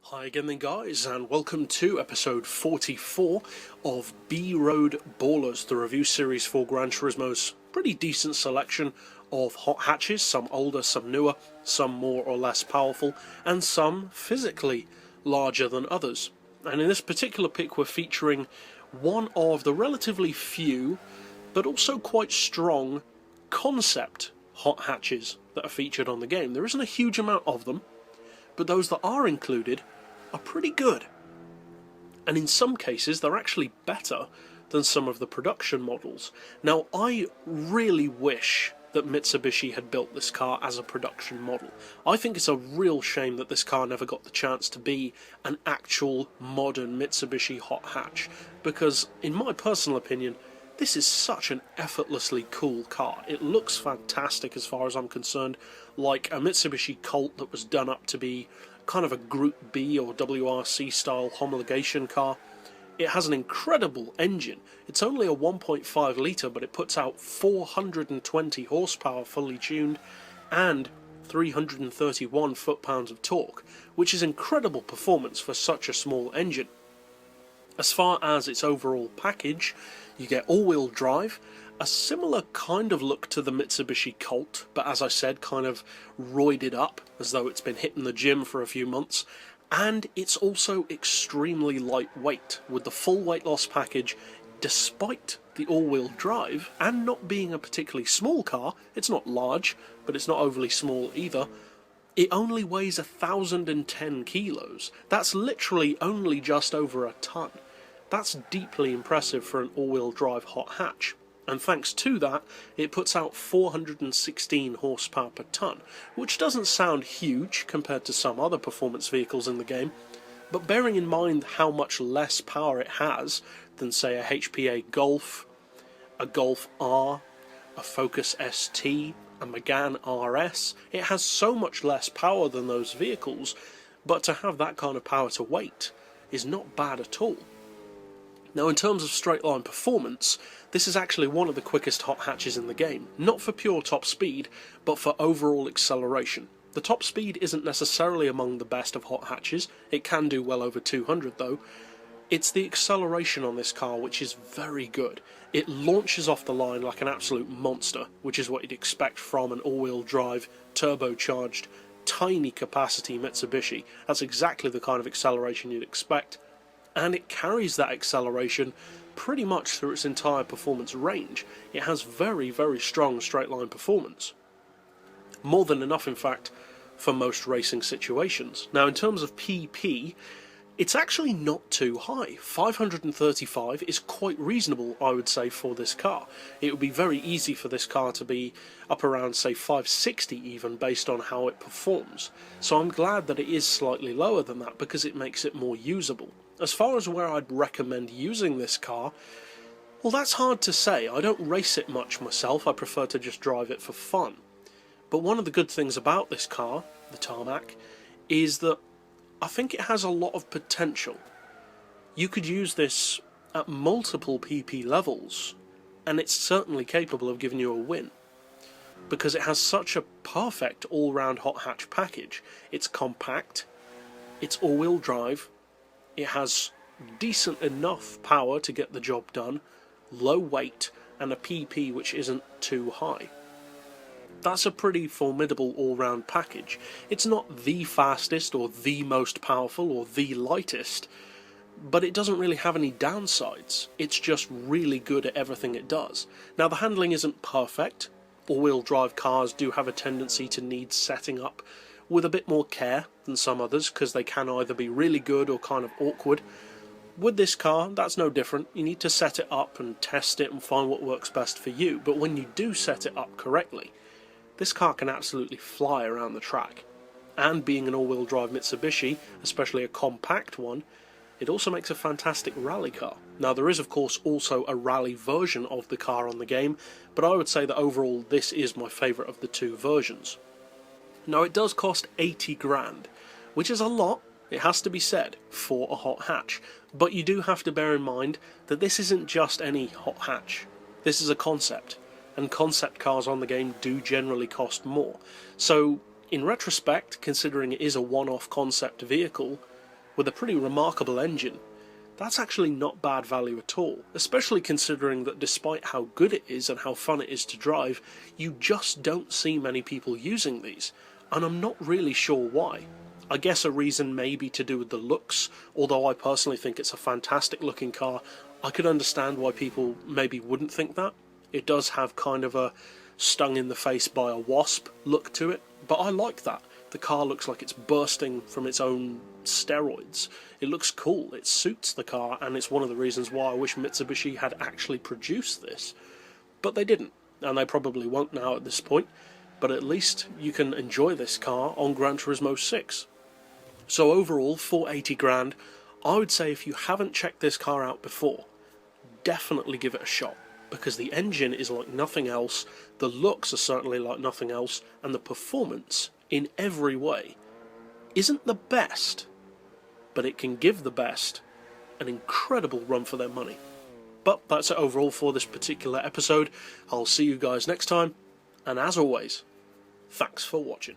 Hi again then guys, and welcome to episode 44 of B-Road Ballers, the review series for Gran Turismo's pretty decent selection of hot hatches, some older, some newer, some more or less powerful, and some physically larger than others. And in this particular pick we're featuring one of the relatively few, but also quite strong, concept hot hatches that are featured on the game. There isn't a huge amount of them, but those that are included are pretty good. And in some cases they're actually better than some of the production models. Now I really wish that Mitsubishi had built this car as a production model. I think it's a real shame that this car never got the chance to be an actual modern Mitsubishi hot hatch, because in my personal opinion this is such an effortlessly cool car. It looks fantastic as far as I'm concerned, like a Mitsubishi Colt that was done up to be kind of a Group B or WRC style homologation car. It has an incredible engine. It's only a 1.5 litre, but it puts out 420 horsepower fully tuned and 331 foot-pounds of torque, which is incredible performance for such a small engine. As far as its overall package, you get all-wheel drive, a similar kind of look to the Mitsubishi Colt, but as I said, kind of roided up, as though it's been hitting the gym for a few months, and it's also extremely lightweight, with the full weight loss package, despite the all-wheel drive, and not being a particularly small car. It's not large, but it's not overly small either. It only weighs 1,010 kilos. That's literally only just over a tonne. That's deeply impressive for an all-wheel drive hot hatch. And thanks to that, it puts out 416 horsepower per tonne, which doesn't sound huge compared to some other performance vehicles in the game, but bearing in mind how much less power it has than, say, a HPA Golf, a Golf R, a Focus ST, a Megane RS, it has so much less power than those vehicles, but to have that kind of power to weight is not bad at all. Now, in terms of straight line performance, this is actually one of the quickest hot hatches in the game, not for pure top speed, but for overall acceleration. The top speed isn't necessarily among the best of hot hatches, it can do well over 200 though. It's the acceleration on this car which is very good. It launches off the line like an absolute monster, which is what you'd expect from an all-wheel drive, turbocharged, tiny capacity Mitsubishi. That's exactly the kind of acceleration you'd expect. And it carries that acceleration pretty much through its entire performance range. It has very, very strong straight line performance. More than enough, in fact, for most racing situations. Now, in terms of PP, it's actually not too high. 535 is quite reasonable, I would say, for this car. It would be very easy for this car to be up around, say, 560 even, based on how it performs. So I'm glad that it is slightly lower than that, because it makes it more usable. As far as where I'd recommend using this car, well, that's hard to say. I don't race it much myself, I prefer to just drive it for fun. But one of the good things about this car, the Tarmac, is that I think it has a lot of potential. You could use this at multiple PP levels, and it's certainly capable of giving you a win, because it has such a perfect all-round hot hatch package. It's compact, it's all-wheel drive, it has decent enough power to get the job done, low weight, and a PP which isn't too high. That's a pretty formidable all-round package. It's not the fastest or the most powerful or the lightest, but it doesn't really have any downsides. It's just really good at everything it does. Now, the handling isn't perfect. All-wheel drive cars do have a tendency to need setting up with a bit more care than some others, because they can either be really good or kind of awkward. With this car, that's no different. You need to set it up and test it and find what works best for you, but when you do set it up correctly, this car can absolutely fly around the track. And being an all-wheel drive Mitsubishi, especially a compact one, it also makes a fantastic rally car. Now, there is of course also a rally version of the car on the game, but I would say that overall this is my favourite of the two versions. Now, it does cost 80 grand, which is a lot, it has to be said, for a hot hatch, but you do have to bear in mind that this isn't just any hot hatch. This is a concept, and concept cars on the game do generally cost more. So, in retrospect, considering it is a one-off concept vehicle, with a pretty remarkable engine, that's actually not bad value at all, especially considering that despite how good it is and how fun it is to drive, you just don't see many people using these, and I'm not really sure why. I guess a reason may be to do with the looks, although I personally think it's a fantastic looking car. I could understand why people maybe wouldn't think that. It does have kind of a stung in the face by a wasp look to it, but I like that. The car looks like it's bursting from its own steroids. It looks cool, it suits the car, and it's one of the reasons why I wish Mitsubishi had actually produced this. But they didn't, and they probably won't now at this point, but at least you can enjoy this car on Gran Turismo 6. So overall, for 80 grand, I would say if you haven't checked this car out before, definitely give it a shot, because the engine is like nothing else, the looks are certainly like nothing else, and the performance, in every way, isn't the best, but it can give the best an incredible run for their money. But that's it overall for this particular episode. I'll see you guys next time, and as always, thanks for watching.